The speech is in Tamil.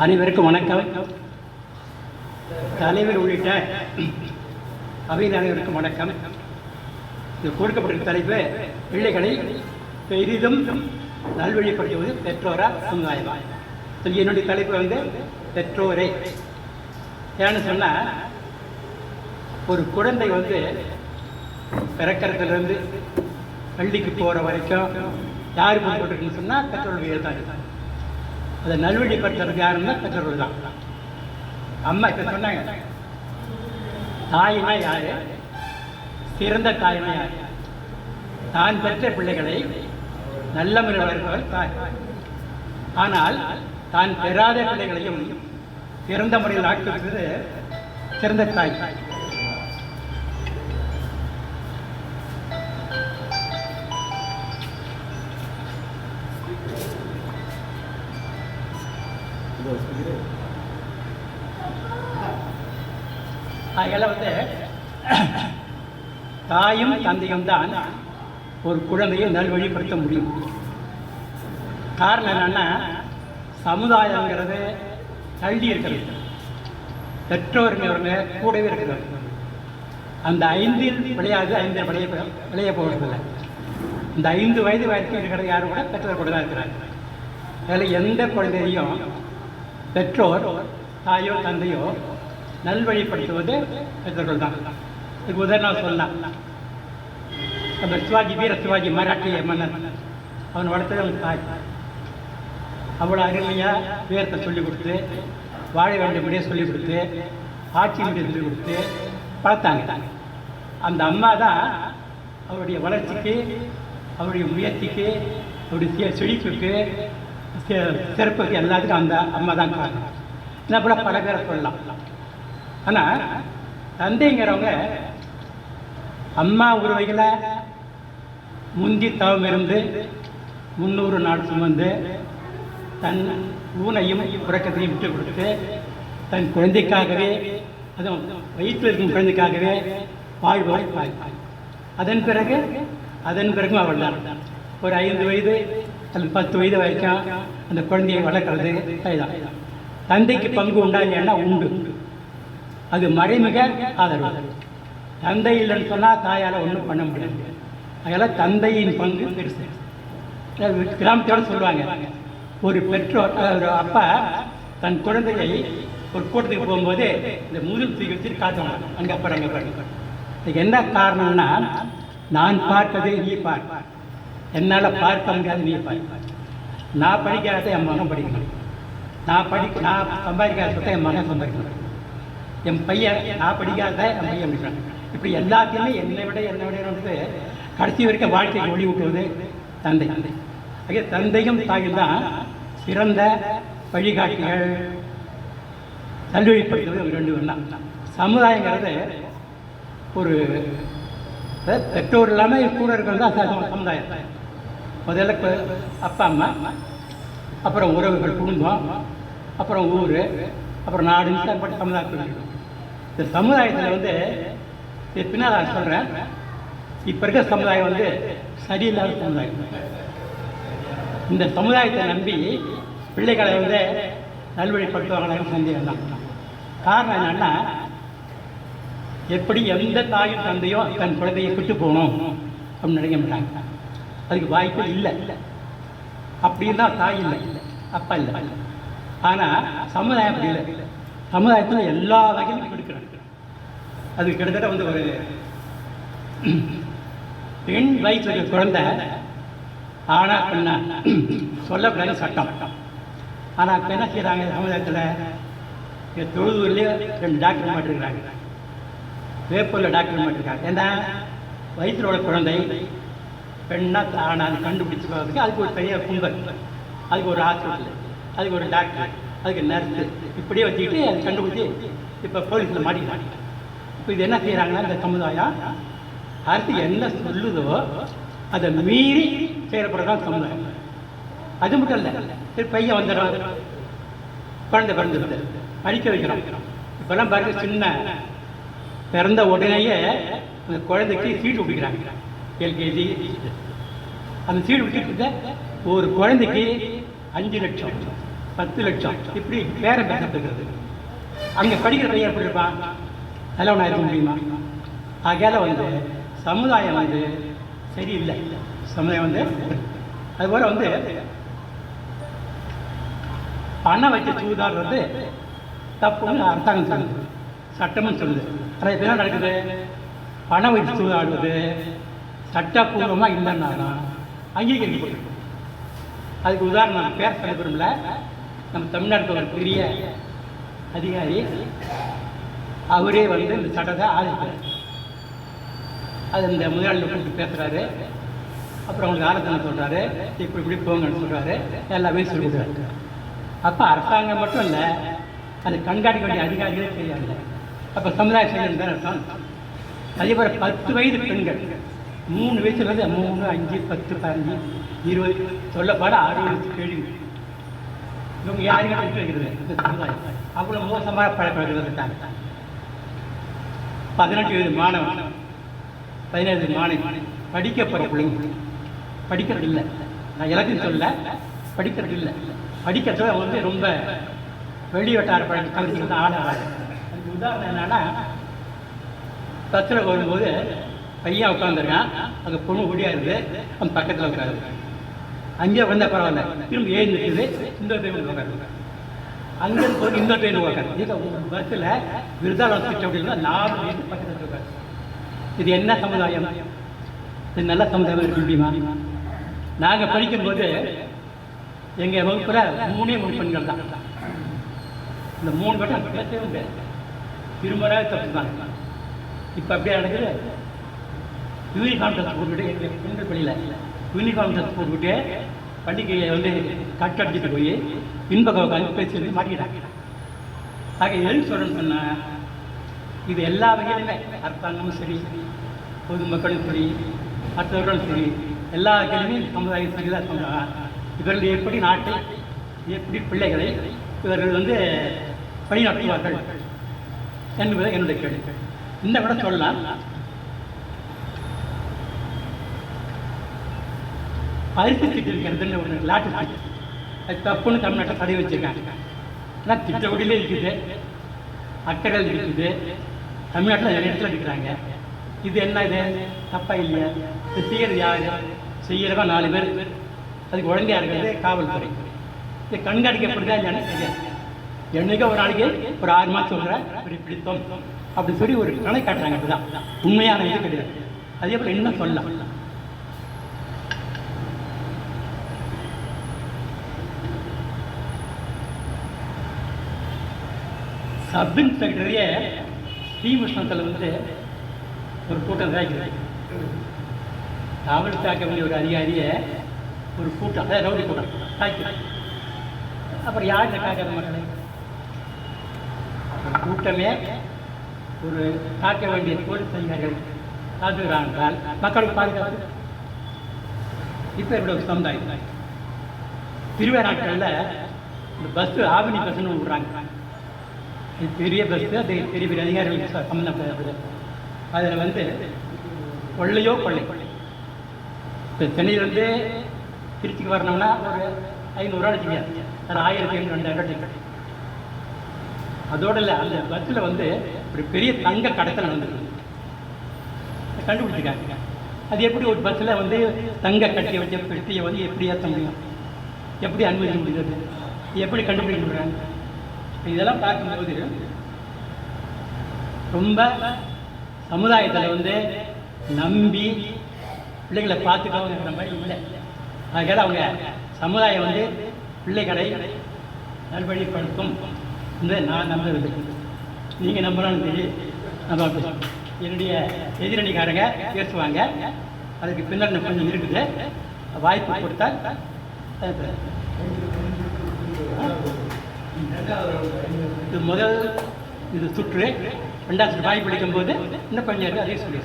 அனைவருக்கும் வணக்கம். தலைவர் உள்ளிட்ட அவையின் அனைவருக்கும் வணக்கம். இது கொடுக்கப்பட்ட தலைப்பு பிள்ளைகளை பெரிதும் நல்வழிப்படுத்துவது பெற்றோரா சமுதாயமா. என்னுடைய தலைப்பு பெற்றோரே. ஏன்னு சொன்னால், ஒரு குழந்தை பிறக்கிறதுலேருந்து பள்ளிக்கு போகிற வரைக்கும் யார் போட்டுருக்குன்னு சொன்னால் பெற்றோர்கள் தான். அதை நல்வழிப்படுத்துறதுக்கு யாருன்னா பெற்றோர்கள் தான். அம்மா இப்போ சொன்னாங்க, தாயினா யார், சிறந்த தாயினா யார்? தான் பெற்ற பிள்ளைகளை நல்ல முறையில் வளர்ப்பவர் தாய். ஆனால் தான் பெறாத பிள்ளைகளையும் சிறந்த முறையில் ஆக்குவது சிறந்த தாய். அதெல்லாம் தாயும் தந்தையும் தான் ஒரு குழந்தையை நல்வழிப்படுத்த முடியும். காரணம் என்னன்னா, சமுதாயங்கிறது தள்ளி இருக்கிறது, பெற்றோருங்க கூடவே இருக்கிறது. அந்த 5 விளையாது 5 விளைய போகிறதில்லை. இந்த 5 வயது வரைக்கும் இருக்கிற யாரும் கூட பெற்றோர் கூட தான் இருக்கிறாங்க. அதில் எந்த குழந்தையையும் பெற்றோர் தாயோ தந்தையோ நல்வழிப்படுத்துவது பெற்றோர்கள் தான். இதுக்கு உதாரணம் சொல்லலாம். நம்ம வீர சிவாஜி மராட்டிய மன்னன், அவன் வளர்த்தது அவன் தாய். அவ்வளோ அருமையாக வீரத்தை சொல்லிக் கொடுத்து, வாழ வேண்டியபடியே சொல்லிக் கொடுத்து, ஆட்சி முறையை சொல்லிக் கொடுத்து வளர்த்தாங்க. அந்த அம்மா தான் அவருடைய வளர்ச்சிக்கு, அவருடைய முயற்சிக்கு, அவருடைய செழிப்புக்கு, சிறப்புக்கு எல்லாத்துக்கும் அந்த அம்மா தான் காரணம். என்ன கூட பல பேரை சொல்லலாம். ஆனால் தந்தைங்கிறவங்க அம்மா உறவைகளை முந்தி தவம் இருந்து 300 நாள் சுமந்து தன் ஊனையும் உறக்கத்தையும் விட்டு கொடுத்து தன் குழந்தைக்காகவே, அதுவும் வயிற்றில் இருக்கும் குழந்தைக்காகவே வாழ்வாய் வாழ்வாய். அதன் பிறகும் அவள் தான் ஒரு 5 வயது அல்லது 10 வயது வரைக்கும் அந்த குழந்தையை வளர்க்குறது தான். தந்தைக்கு பங்கு உண்டாங்கன்னா உண்டு, அது மறைமுக ஆதரவு. தந்தை இல்லைன்னு சொன்னால் தாயால் ஒன்றும் பண்ண முடியாது. அதனால் தந்தையின் பங்கு பெருசு. கிராமத்தோடு சொல்லுவாங்க, ஒரு பெற்றோர், ஒரு அப்பா தன் குழந்தையை ஒரு கூட்டத்துக்கு போகும்போது இந்த முதல் தூக்கி வச்சுட்டு காட்டுவாங்க, அங்கே அப்புறம் அங்கே பாருங்க. இதுக்கு என்ன காரணம்னா, நான் பார்ப்பதே நீ பார்ப்ப, என்னால் பார்க்க முடியாது நீ பார்ப்ப. நான் படிக்காத என் மகன் படிக்கணும், நான் சம்பாதிக்காத என் மகன் சம்பாதிக்கணும், என் பையன் நான் படிக்காத என் பையன் படிக்கிறான். இப்படி எல்லாத்தையுமே என்னை விட கடைசி வரைக்கும் வாழ்க்கைக்கு ஒளி ஊட்டுவது தந்தை. ஆகிய தந்தையும் தாயும் தான் சிறந்த வழிகாட்டிகள், நல்வழிப்படுத்துவது 2 பேரும் தான். சமுதாயங்கிறது ஒரு பெற்றோர் இல்லாமல் கூட இருக்கிறது தான் சமுதாயம். முதல்ல அப்பா அம்மா, அப்புறம் உறவுகள், குடும்பம், அப்புறம் ஊர், அப்புறம் நாடுன்னு சார்பட்ட சமுதாயத்தில். இந்த சமுதாயத்தில் பின்னால் நான் சொல்கிறேன், இப்போ இருக்கிற சமுதாயம் சரியில்லாத சமுதாயம். இந்த சமுதாயத்தை நம்பி பிள்ளைகளை நல்வழிப்படுத்துவாங்கன்னு சந்தேகம் தான். காரணம் என்னன்னா, எப்படி எந்த தாயும் தந்தையோ தன் குழந்தையை விட்டு போகணும் அப்படின்னு நினைக்க மாட்டாங்க. அதுக்கு வாய்ப்பு இல்லை. அப்படின்னா தாய் இல்லை, அப்பா இல்லை. ஆனால் சமுதாயம் அப்படி இல்லை. சமுதாயத்தில் எல்லா வகையிலும் கொடுக்குறாங்க. அது கிட்டத்தட்ட ஒரு பெண் வயசுல இருக்க குழந்தை ஆனா பெண்ணா சொல்லக்கூடாது சட்டம். ஆனால் இப்போ என்ன செய்கிறாங்க சமுதாயத்தில், தொழுதூர்லேயே 2 டாக்டர் மாட்டிருக்கிறாங்க, வேப்பூரில் டாக்டர் மாட்டிருக்காங்க. ஏன்னா வயிற்றில் உள்ள குழந்தை பெண்ணா ஆனால் கண்டுபிடிச்சி போகிறதுக்கு அதுக்கு ஒரு பெரிய கும்பல், அதுக்கு ஒரு ஹாஸ்பிட்டல், அதுக்கு ஒரு டாக்டர், அதுக்கு நர்ஸு, இப்படியே வச்சுக்கிட்டு அது கண்டுபிடிச்சி இப்போ போலீஸில் மாட்டிக்கிறாங்க. இப்போ இது என்ன செய்கிறாங்கன்னா, இந்த சமுதாயம் அரசு என்ன சொல்லுதோ அதை மீறி செயல்படுறதான் சமுதாயம். அது மட்டும் இல்லை, பையன் வந்துடும், குழந்தை பிறந்துடுது, படிக்க வைக்கிறோம். இப்போல்லாம் பாருங்க, சின்ன பிறந்த உடனேயே அந்த குழந்தைக்கு சீட்டு பிடிக்கிறாங்க. எல்கேஜி அந்த சீடு விட்டுட்டு ஒரு குழந்தைக்கு 5 லட்சம் 10 லட்சம் இப்படி பேரம் பேசப்படுகிறது. அங்கே படிக்கிற பையன் எப்படி இருப்பான்? நல்லவனாக இருக்க முடியுமா? ஆகையால் வந்து சமுதாயம் வந்து சரியில்லை. சமுதாயம் வந்து அதுபோல் வந்து பணம் வச்சு சூதாடுறது தப்புன்னு அரசாங்கம் சொல்லுது, சட்டமும் சொல்லுது. ஆனால் இப்போ என்ன நடக்குது? பணம் வச்சு சூதாடுவது சட்டப்பூர்வமாக இல்லைன்னா தான் அங்கீகரிக்கப்பட்டிருக்கு. அதுக்கு உதாரணம் பேர் சொல்ல விரும்பல. நம்ம தமிழ்நாட்டில் ஒரு பெரிய அதிகாரி அவரே வந்து இந்த சட்டத்தை ஆதரிக்கிறார். அது இந்த முதலாளியை கூப்பிட்டு பேசுகிறாரு. அப்புறம் அவங்களுக்கு ஆலோசனை சொல்கிறாரு, இப்படி இப்படி போங்கன்னு சொல்கிறாரு, எல்லாமே சொல்லி கொடுக்குறாரு. அப்போ அரசாங்கம் மட்டும் இல்லை, அது கண்காணிக்க வேண்டிய அதிகாரிகளே செய்யாங்க. அப்போ சமுதாய செயல் தான் அர்த்தம். அதே போல் 10 வயது பெண்கள் 3 வயசுலேருந்து 3, 5, 10, 15, 20 சொல்லப்பாட 60 கேள்வி. இவங்க யாருக்கிட்ட விட்டு வைக்கிறது? இந்த சமுதாயம் அவ்வளோ மோசமாக பழக்கவழக்கத்தாங்க. 18 வயது மாணவன், 17 வயது மாணவி படிக்க போகிற பிள்ளைங்க படிக்கிறது இல்லை. நான் எல்லாத்தையும் சொல்ல, படிக்கிறது இல்லை. படிக்கிறத வந்து ரொம்ப வெளி வட்டார பழக்க கல்விகள் தான் ஆட. அதுக்கு உதாரணம் என்னன்னா, பஸ்ஸில் வரும்போது பையன் உட்காந்துருக்கான், அங்கே பொண்ணு ஒடியாருது, அவன் பக்கத்தில் உட்காருது. அங்கே வந்தால் பரவாயில்ல, திரும்ப ஏறி நிற்குது, இந்த ட்ரெயின் உட்காருது. அங்கே போய் இந்த ட்ரெயின் உட்காருது. இது பஸ்ஸில் விருதாளம் திட்டம் அப்படின்னா 4 பேர் பக்கத்தில் உட்காரு. இது என்ன சமுதாயம்? இது நல்ல சமுதாயம் இருக்க முடியுமா? நாங்கள் படிக்கும்போது எங்கள் வகுப்பில் 3 பெண்கள் தான். இந்த 3 பேரும் பேசவே முடியாது. திரும்பறாக தப்பு தான். இப்போ அப்படியே நடக்குது. யூனிஃபார்ம் ட்ரெஸ் போட்டுக்கிட்டு எங்கள் பெண்கள் பள்ளியில் யூனிஃபார்ம் ட்ரெஸ் போட்டுக்கிட்டு பண்டிகையை வந்து கட்டடிச்சுட்டு போய் பின்பக்கம் உட்காந்து பேசி மாட்டிக்கிட்டாங்க. ஆக எது சொல்கிறேன்னு சொன்னால், இது எல்லா வகையிலுமே அரசாங்கமும் சரி, பொதுமக்களும் சரி, மற்றவர்களும் சரி, எல்லா வகையிலுமே சமுதாயம் சரிதான் சொன்னாங்க. இவர்கள் எப்படி நாட்டை, எப்படி பிள்ளைகளை இவர்கள் வந்து பணி நடத்துவார்கள் என்பது என்னுடைய கேள்வி. இந்த விட சொல்லலாம், பரிசு சீட்டு இருக்கிறதுன்னு ஒரு லாட்டரி சீட்டு, அது தப்புன்னு தமிழ்நாட்டை தடை வச்சுருக்காங்க. ஆனால் திட்டக்குடியிலே இருக்குது, அக்கறையில் இருக்குது, தமிழ்நாட்டில் நிறைய இடத்துல இருக்கிறாங்க. இது என்ன? இது தப்பா இல்லையா? இது செய்யறது யார்? செய்யறவா 4 பேர். அதுக்கு உடனே இருக்கிறது காவல்துறை. இது கண்காணிக்கப்படுதா இல்லையானு தெரியாது. என்னைக்கோ ஒரு நாளைக்கு ஒரு 6 மாதம் சொல்கிறேன் இப்படி பிடித்தோம் அப்படி சொல்லி ஒரு கணக்கு காட்டுறாங்க. அதுதான் உண்மையான இது கிடையாது. அதே போல் இன்னும் சொல்லலாம், சப் இன்ஸ்பெக்டரையே ஸ்ரீமுஷ்ணத்தில் வந்து ஒரு கூட்டம் தாக்கிறது. காவல் தாக்க வேண்டிய ஒரு அதிகாரியை ஒரு கூட்டம், அதாவது ரவுடி கூட்டம் தாக்கிறது. அப்புறம் யார் காக்கிற மக்களை? கூட்டமே ஒரு காக்க வேண்டிய போலீஸ் அதிகாரிகள் காத்துக்கிறாங்க என்றால் மக்களுக்கு பாதுகாப்பு. இப்போ என்னோட ஒரு சமுதாயம் திருவிழா நாட்களில் இந்த பஸ்ஸு ஆவணி பஸ்ஸுன்னு விடுறாங்க. இது பெரிய பஸ்ஸு, அது பெரிய பெரிய அதிகாரிகளுக்கு சம்மந்தப்பட்டது. அதில் வந்து கொள்ளையோ கொள்ளை. இப்போ சென்னையிலேருந்து திருச்சிக்கு வரணும்னா ஒரு 500 ரூபா வச்சுக்க, அது 1500 2000 டிக்கெட். அதோட இல்லை, அந்த பஸ்ஸில் வந்து ஒரு பெரிய தங்க கடத்தல் நடந்துருக்கு, கண்டுபிடிச்சிருக்காங்க. அது எப்படி ஒரு பஸ்ஸில் வந்து தங்க கட்டி வச்ச பெட்டியை வந்து எப்படி ஏற்ற முடியும்? எப்படி அனுமதிக்க முடியாது? எப்படி கண்டுபிடிக்க முடியாது? இதெல்லாம் பார்க்கும்போது ரொம்ப சமுதாயத்தில் வந்து நம்பி பிள்ளைகளை பார்த்துக்கோங்கிற மாதிரி இல்லை. அதனால் அவங்க சமுதாயம் வந்து பிள்ளைகளை நல்வழிப்படுத்தும் என்று நான் நம்பவில்லை. நீங்கள் நம்புறான்னு சரி, நம்ம என்னுடைய எதிரணிக்காரங்க பேசுவாங்க, அதுக்கு பின்னர் கொஞ்சம் இருக்குது. வாய்ப்பு கொடுத்தால் இது முதல் இது சுற்று. 2வது சுற்று வாய்ப்பு அளிக்கும் போது இன்னும் கொஞ்சம் அதே சொல்லி